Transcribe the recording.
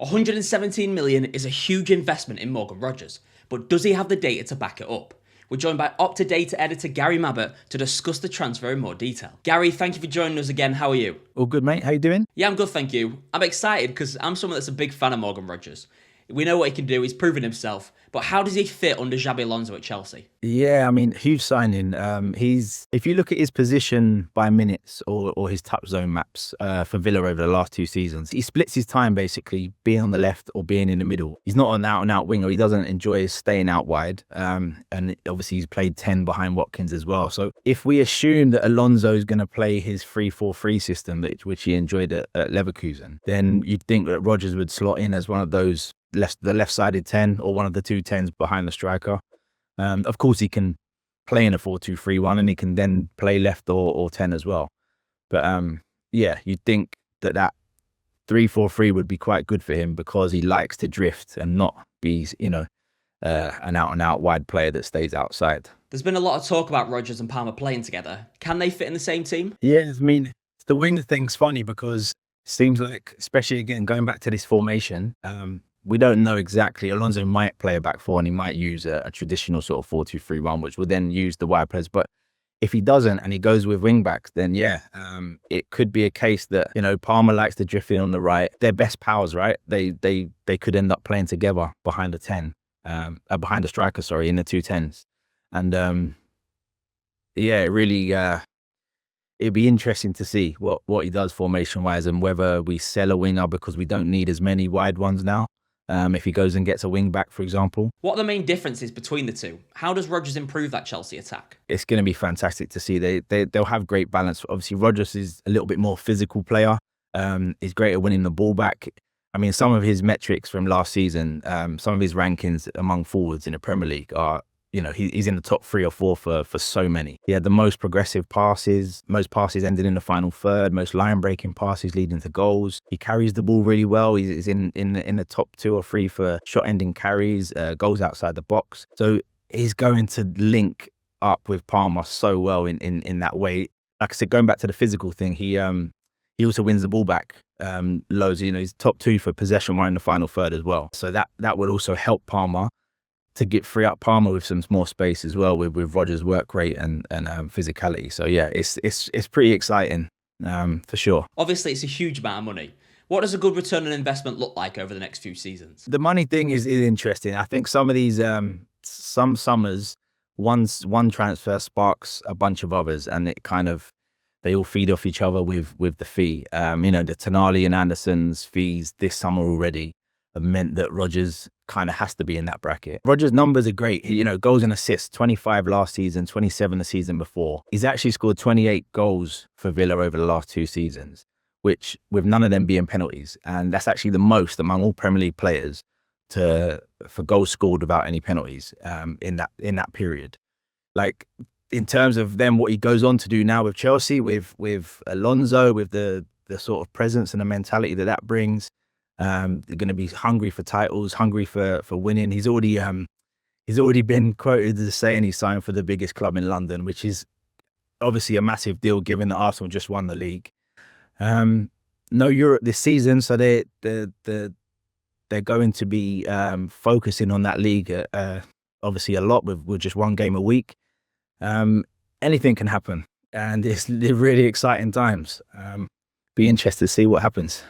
117 million is a huge investment in Morgan Rogers, but does he have the data to back it up? We're joined by Opta data editor Gary Mabbutt to discuss the transfer in more detail. Gary, thank you for joining us again. How are you? All good, mate. How you doing? Yeah, I'm good, thank you. I'm excited because I'm someone that's a big fan of Morgan Rogers. We know what he can do, he's proven himself, but how does he fit under Xabi Alonso at Chelsea? Yeah, I mean, huge signing. If you look at his position by minutes or his touch zone maps for Villa over the last 2 seasons, he splits his time basically being on the left or being in the middle. He's not an out-and-out winger. He doesn't enjoy staying out wide. And obviously he's played 10 behind Watkins as well. So if we assume that Alonso is going to play his 3-4-3 system, which he enjoyed at Leverkusen, then you'd think that Rogers would slot in as one of those the left-sided 10 or one of the two 10s behind the striker. Of course, he can play in a 4-2-3-1 and he can then play left or 10 as well. But yeah, you'd think that 3-4-3 would be quite good for him because he likes to drift and not be, an out-and-out wide player that stays outside. There's been a lot of talk about Rogers and Palmer playing together. Can they fit in the same team? Yeah, I mean, the winger thing's funny because it seems like, especially again, going back to this formation, we don't know exactly. Alonso might play a back four and he might use a traditional sort of 4-2-3-1, which will then use the wide players. But if he doesn't and he goes with wing backs, then yeah, it could be a case that, Palmer likes to drift in on the right. They're best pals, right? They could end up playing together behind the 10, behind the striker, sorry, in the 2 10s. And yeah, it really, it'd be interesting to see what he does formation-wise and whether we sell a winger because we don't need as many wide ones now. If he goes and gets a wing back, for example. What are the main differences between the two? How does Rogers improve that Chelsea attack? It's going to be fantastic to see. They'll have great balance. Obviously, Rogers is a little bit more physical player. He's great at winning the ball back. I mean, some of his metrics from last season, some of his rankings among forwards in the Premier League are, he's in the top 3 or 4 for so many. He had the most progressive passes, most passes ended in the final third, most line-breaking passes leading to goals. He carries the ball really well. He's in the top 2 or 3 for shot-ending carries, goals outside the box. So he's going to link up with Palmer so well in that way. Like I said, going back to the physical thing, he also wins the ball back loads. He's top 2 for possession right in the final third as well. So that would also help Palmer to free up Palmer with some more space as well with Rogers' work rate and physicality. So yeah, it's pretty exciting for sure. Obviously, it's a huge amount of money. What does a good return on investment look like over the next few seasons? The money thing is interesting. I think some of these some summers, one transfer sparks a bunch of others, and it kind of they all feed off each other with the fee. The Tonali and Anderson's fees this summer already have meant that Rogers kind of has to be in that bracket. Rogers' numbers are great. Goals and assists, 25 last season, 27 the season before. He's actually scored 28 goals for Villa over the last 2 seasons, which with none of them being penalties. And that's actually the most among all Premier League players for goals scored without any penalties in that period. Like, in terms of then what he goes on to do now with Chelsea, with Alonso, with the sort of presence and the mentality that brings, they're going to be hungry for titles, hungry for winning. He's already been quoted as saying he's signed for the biggest club in London, which is obviously a massive deal given that Arsenal just won the league. No Europe this season, so they're going to be focusing on that league obviously a lot with just one game a week. Anything can happen, and it's really exciting times. Be interested to see what happens.